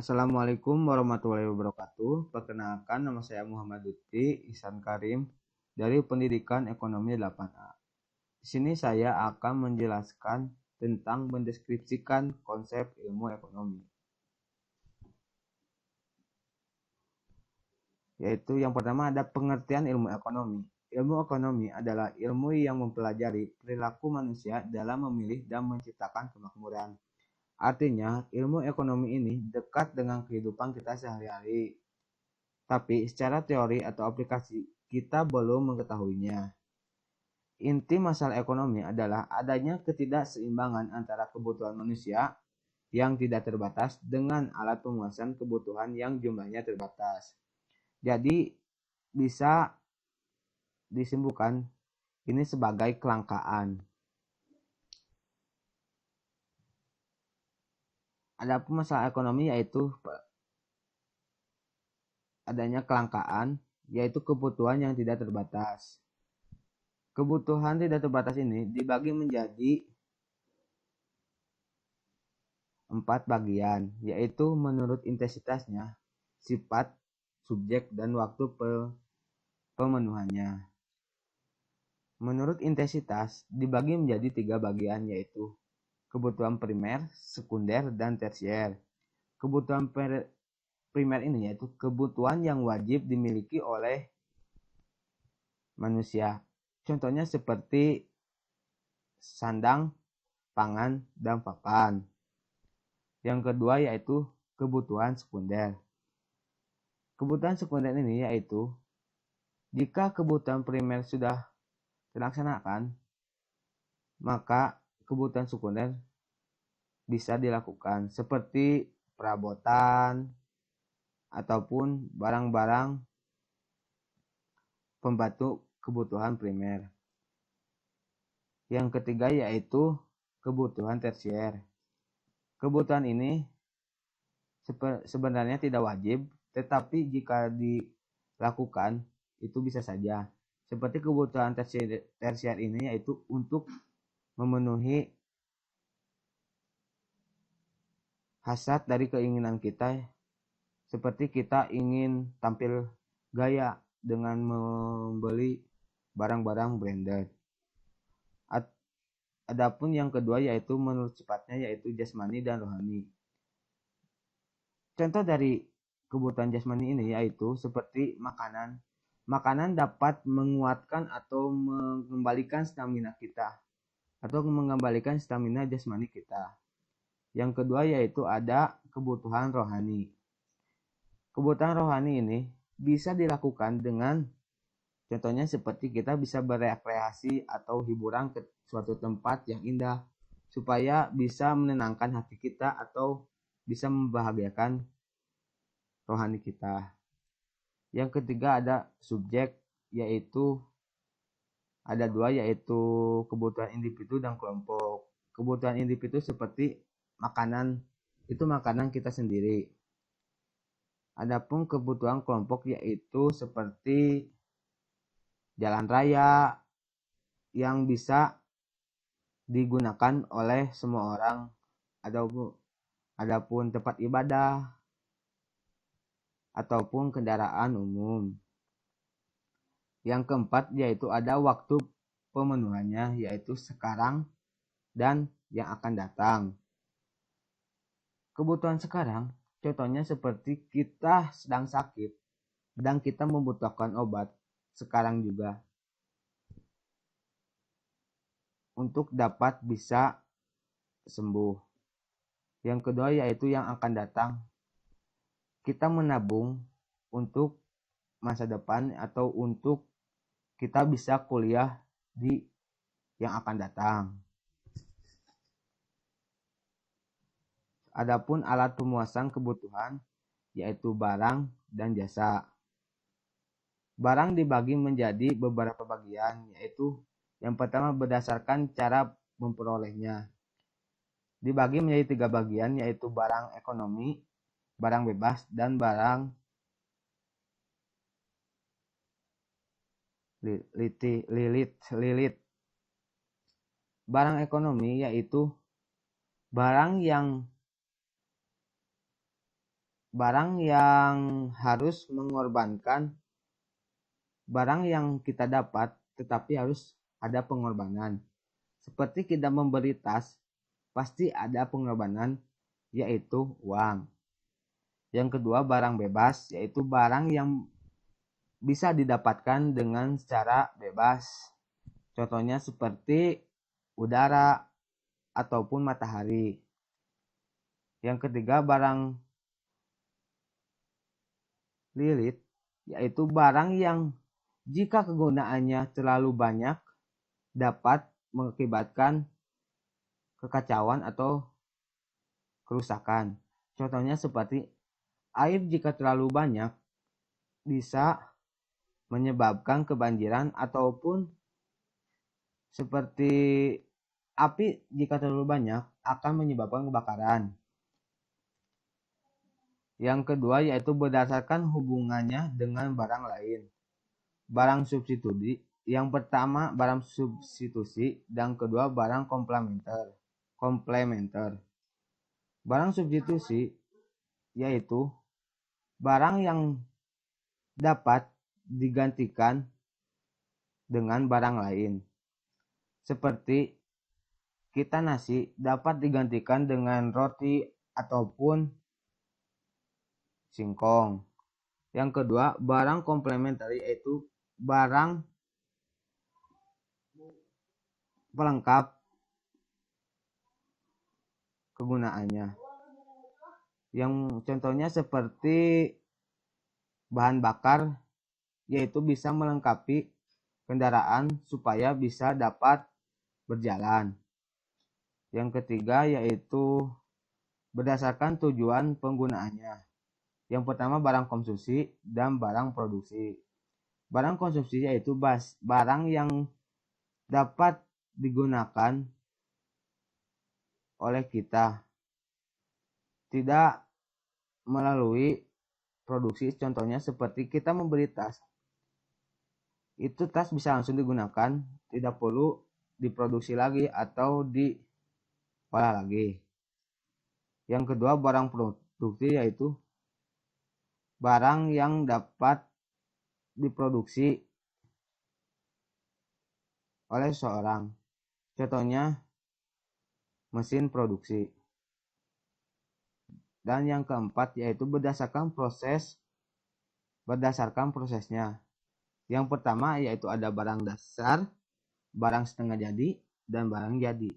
Assalamualaikum warahmatullahi wabarakatuh. Perkenalkan, nama saya Muhammad Lutfi Ihsan Karim dari Pendidikan Ekonomi 8A. Di sini saya akan menjelaskan tentang mendeskripsikan konsep ilmu ekonomi. Yaitu yang pertama ada pengertian ilmu ekonomi. Ilmu ekonomi adalah ilmu yang mempelajari perilaku manusia dalam memilih dan menciptakan kemakmuran. Artinya, ilmu ekonomi ini dekat dengan kehidupan kita sehari-hari. Tapi secara teori atau aplikasi, kita belum mengetahuinya. Inti masalah ekonomi adalah adanya ketidakseimbangan antara kebutuhan manusia yang tidak terbatas dengan alat pemuasan kebutuhan yang jumlahnya terbatas. Jadi, bisa disimpulkan ini sebagai kelangkaan. Adapun masalah ekonomi yaitu adanya kelangkaan, yaitu kebutuhan yang tidak terbatas. Kebutuhan tidak terbatas ini dibagi menjadi 4 bagian, yaitu menurut intensitasnya, sifat, subjek, dan waktu pemenuhannya. Menurut intensitas dibagi menjadi 3 bagian, yaitu kebutuhan primer, sekunder, dan tersier. Kebutuhan primer ini yaitu kebutuhan yang wajib dimiliki oleh manusia. Contohnya seperti sandang, pangan, dan papan. Yang kedua yaitu kebutuhan sekunder. Kebutuhan sekunder ini yaitu jika kebutuhan primer sudah dilaksanakan, maka kebutuhan sekunder bisa dilakukan seperti perabotan ataupun barang-barang pembantu kebutuhan primer. Yang ketiga yaitu kebutuhan tersier. Kebutuhan ini sebenarnya tidak wajib, tetapi jika dilakukan itu bisa saja. Seperti kebutuhan tersier ini yaitu untuk memenuhi hasrat dari keinginan kita, seperti kita ingin tampil gaya dengan membeli barang-barang branded. Adapun yang kedua yaitu menurut sifatnya yaitu jasmani dan rohani. Contoh dari kebutuhan jasmani ini yaitu seperti makanan. Makanan dapat menguatkan atau mengembalikan stamina kita atau mengembalikan stamina jasmani kita. Yang kedua yaitu ada kebutuhan rohani. Kebutuhan rohani ini bisa dilakukan dengan contohnya seperti kita bisa berekreasi atau hiburan ke suatu tempat yang indah supaya bisa menenangkan hati kita atau bisa membahagiakan rohani kita. Yang ketiga ada subjek, yaitu ada 2 yaitu kebutuhan individu dan kelompok. Kebutuhan individu seperti makanan, itu makanan kita sendiri. Adapun kebutuhan kelompok yaitu seperti jalan raya yang bisa digunakan oleh semua orang, adapun tempat ibadah ataupun kendaraan umum. Yang keempat yaitu ada waktu pemenuhannya yaitu sekarang dan yang akan datang. Kebutuhan sekarang contohnya seperti kita sedang sakit dan kita membutuhkan obat sekarang juga untuk dapat bisa sembuh. Yang kedua yaitu yang akan datang. Kita menabung untuk masa depan atau untuk kita bisa kuliah di yang akan datang. Adapun alat pemuasan kebutuhan yaitu barang dan jasa. Barang dibagi menjadi beberapa bagian, yaitu yang pertama berdasarkan cara memperolehnya. Dibagi menjadi 3 bagian, yaitu barang ekonomi, barang bebas, dan barang lilit. Barang ekonomi yaitu barang yang barang yang harus mengorbankan, barang yang kita dapat tetapi harus ada pengorbanan. Seperti kita membeli tas, pasti ada pengorbanan, yaitu uang. Yang kedua, barang bebas, yaitu barang yang bisa didapatkan dengan secara bebas. Contohnya seperti udara ataupun matahari. Yang ketiga, barang lilit, yaitu barang yang jika kegunaannya terlalu banyak dapat mengakibatkan kekacauan atau kerusakan. Contohnya seperti air jika terlalu banyak bisa menyebabkan kebanjiran, ataupun seperti api jika terlalu banyak akan menyebabkan kebakaran. Yang kedua yaitu berdasarkan hubungannya dengan barang lain. Barang substitusi, yang pertama barang substitusi, dan kedua barang komplementer. Barang substitusi yaitu barang yang dapat digantikan dengan barang lain. Seperti kita nasi dapat digantikan dengan roti ataupun singkong. Yang kedua, barang komplementer yaitu barang pelengkap kegunaannya. Yang contohnya seperti bahan bakar, yaitu bisa melengkapi kendaraan supaya bisa dapat berjalan. Yang ketiga yaitu berdasarkan tujuan penggunaannya. Yang pertama barang konsumsi dan barang produksi. Barang konsumsi yaitu barang yang dapat digunakan oleh kita, tidak melalui produksi. Contohnya seperti kita membeli tas, itu tas bisa langsung digunakan, tidak perlu diproduksi lagi atau diolah lagi. Yang kedua barang produksi yaitu barang yang dapat diproduksi oleh seseorang. Contohnya mesin produksi. Dan yang keempat yaitu berdasarkan prosesnya. Yang pertama yaitu ada barang dasar, barang setengah jadi, dan barang jadi.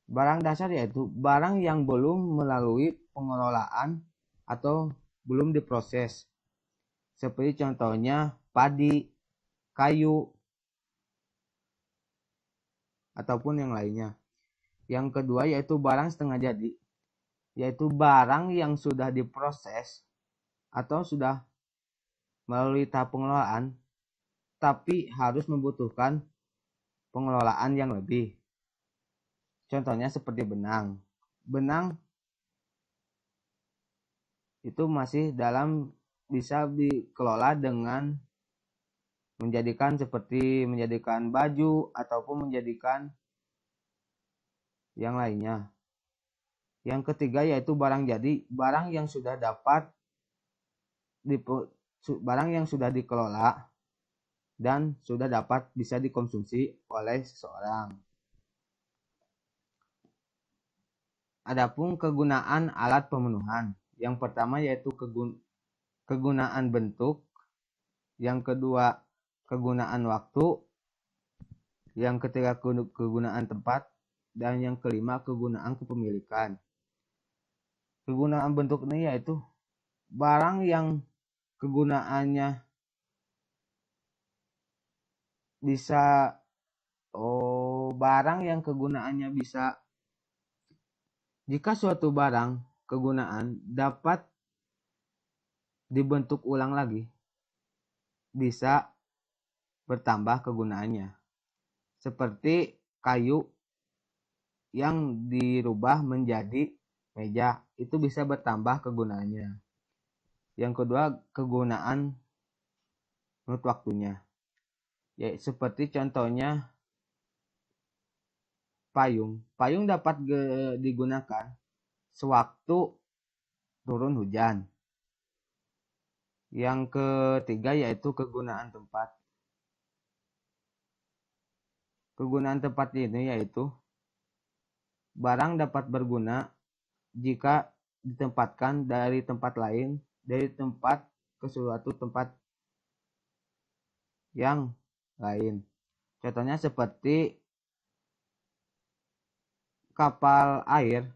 Barang dasar yaitu barang yang belum melalui pengelolaan atau belum diproses. Seperti contohnya padi, kayu, ataupun yang lainnya. Yang kedua yaitu barang setengah jadi, yaitu barang yang sudah diproses atau sudah melalui tahap pengelolaan, tapi harus membutuhkan pengelolaan yang lebih. Contohnya seperti benang. Benang itu masih bisa dikelola dengan menjadikan baju ataupun menjadikan yang lainnya. Yang ketiga yaitu barang jadi, barang yang sudah dikelola dan sudah dapat bisa dikonsumsi oleh seseorang. Adapun kegunaan alat pemenuhan. Yang pertama yaitu kegunaan bentuk, yang kedua kegunaan waktu, yang ketiga kegunaan tempat, dan yang kelima kegunaan kepemilikan. Kegunaan bentuk ini yaitu barang yang kegunaannya bisa jika suatu barang kegunaan dapat dibentuk ulang lagi, bisa bertambah kegunaannya. Seperti kayu yang dirubah menjadi meja, itu bisa bertambah kegunaannya. Yang kedua, kegunaan menurut waktunya. Ya, seperti contohnya payung. Payung dapat digunakan sewaktu turun hujan. Yang ketiga yaitu kegunaan tempat. Kegunaan tempat ini yaitu barang dapat berguna jika ditempatkan dari tempat lain, dari tempat ke suatu tempat yang lain. Contohnya seperti kapal air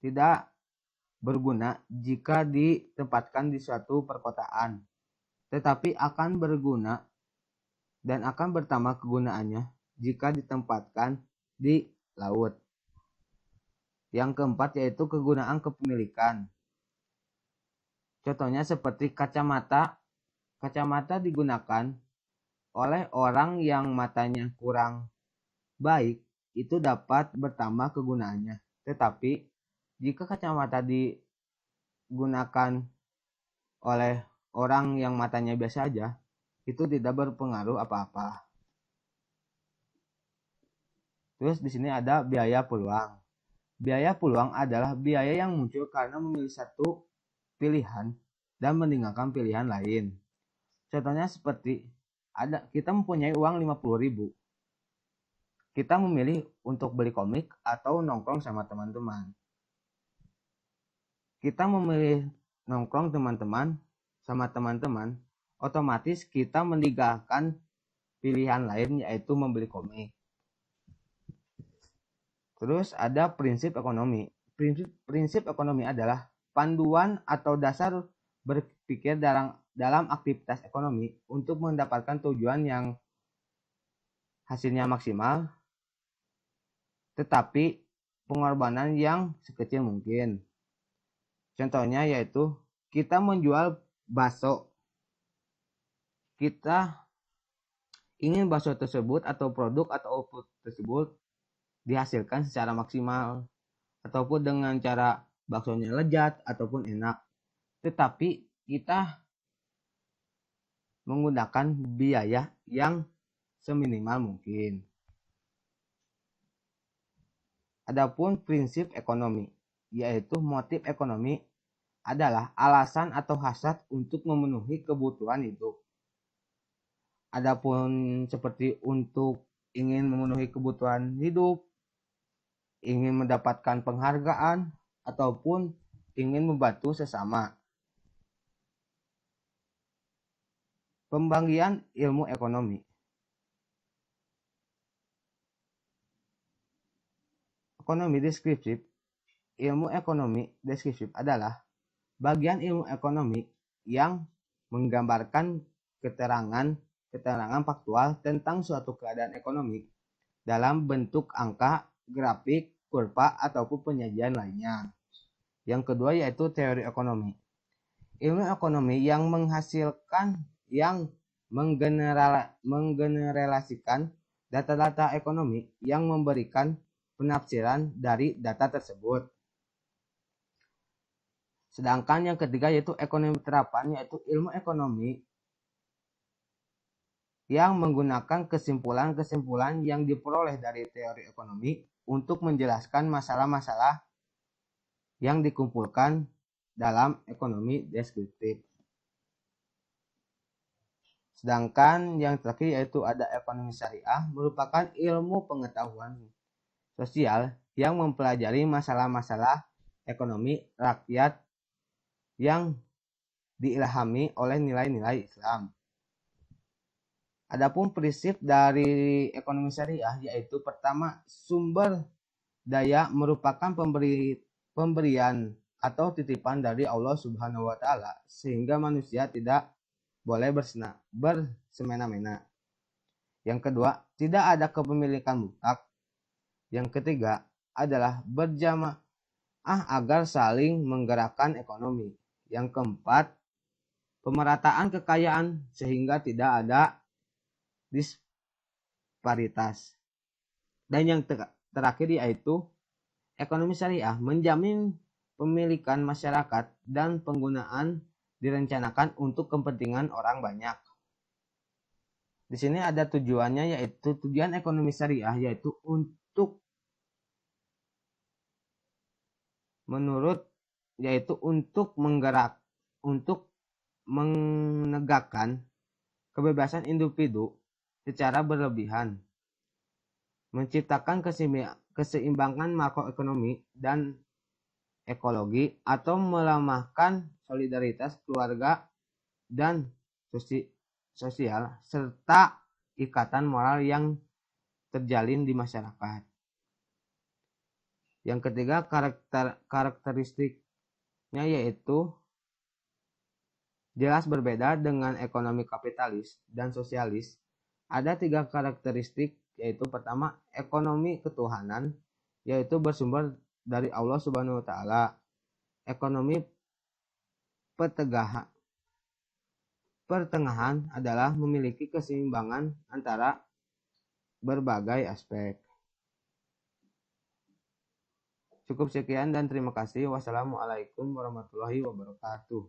tidak berguna jika ditempatkan di suatu perkotaan, tetapi akan berguna dan akan bertambah kegunaannya jika ditempatkan di laut. Yang keempat yaitu kegunaan kepemilikan. Contohnya seperti kacamata. Kacamata digunakan oleh orang yang matanya kurang baik, itu dapat bertambah kegunaannya. Tetapi jika kacamata digunakan oleh orang yang matanya biasa aja, itu tidak berpengaruh apa-apa. Terus di sini ada biaya peluang. Biaya peluang adalah biaya yang muncul karena memilih satu pilihan dan meninggalkan pilihan lain. Contohnya seperti kita mempunyai uang 50.000. Kita memilih untuk beli komik atau nongkrong sama teman-teman. Kita memilih nongkrong sama teman-teman, otomatis kita meninggalkan pilihan lain yaitu membeli komik. Terus ada prinsip ekonomi. Prinsip ekonomi adalah panduan atau dasar berpikir dalam aktivitas ekonomi untuk mendapatkan tujuan yang hasilnya maksimal, tetapi pengorbanan yang sekecil mungkin. Contohnya yaitu kita menjual bakso. Kita ingin bakso tersebut atau produk atau output tersebut dihasilkan secara maksimal ataupun dengan cara baksonya lezat ataupun enak. Tetapi kita menggunakan biaya yang seminimal mungkin. Adapun prinsip ekonomi, yaitu motif ekonomi adalah alasan atau hasrat untuk memenuhi kebutuhan hidup. Adapun seperti untuk ingin memenuhi kebutuhan hidup, ingin mendapatkan penghargaan, ataupun ingin membantu sesama. Pembagian ilmu ekonomi. Ekonomi deskriptif. Ilmu ekonomi deskriptif adalah bagian ilmu ekonomi yang menggambarkan keterangan faktual tentang suatu keadaan ekonomi dalam bentuk angka, grafik, kurva, ataupun penyajian lainnya. Yang kedua yaitu teori ekonomi. Ilmu ekonomi yang menggeneralisasikan data-data ekonomi yang memberikan penafsiran dari data tersebut. Sedangkan yang ketiga yaitu ekonomi terapan, yaitu ilmu ekonomi yang menggunakan kesimpulan-kesimpulan yang diperoleh dari teori ekonomi untuk menjelaskan masalah-masalah yang dikumpulkan dalam ekonomi deskriptif. Sedangkan yang terakhir yaitu ada ekonomi syariah, merupakan ilmu pengetahuan sosial yang mempelajari masalah-masalah ekonomi rakyat yang diilhami oleh nilai-nilai Islam. Adapun prinsip dari ekonomi syariah yaitu pertama, sumber daya merupakan pemberian atau titipan dari Allah Subhanahu wa taala sehingga manusia tidak boleh bersemena-mena. Yang kedua, tidak ada kepemilikan mutlak. Yang ketiga adalah berjamaah agar saling menggerakkan ekonomi. Yang keempat, pemerataan kekayaan sehingga tidak ada disparitas. Dan yang terakhir yaitu ekonomi syariah menjamin pemilikan masyarakat dan penggunaan direncanakan untuk kepentingan orang banyak. Di sini ada tujuannya yaitu tujuan ekonomi syariah yaitu untuk menegakkan kebebasan individu secara berlebihan, menciptakan keseimbangan makroekonomi dan ekologi, atau melemahkan solidaritas keluarga dan sosial serta ikatan moral yang terjalin di masyarakat. Yang ketiga, karakteristiknya yaitu jelas berbeda dengan ekonomi kapitalis dan sosialis. Ada 3 karakteristik, yaitu pertama, ekonomi ketuhanan, yaitu bersumber dari Allah Subhanahu wa taala. Ekonomi pertengahan adalah memiliki keseimbangan antara berbagai aspek. Cukup sekian dan terima kasih. Wassalamualaikum warahmatullahi wabarakatuh.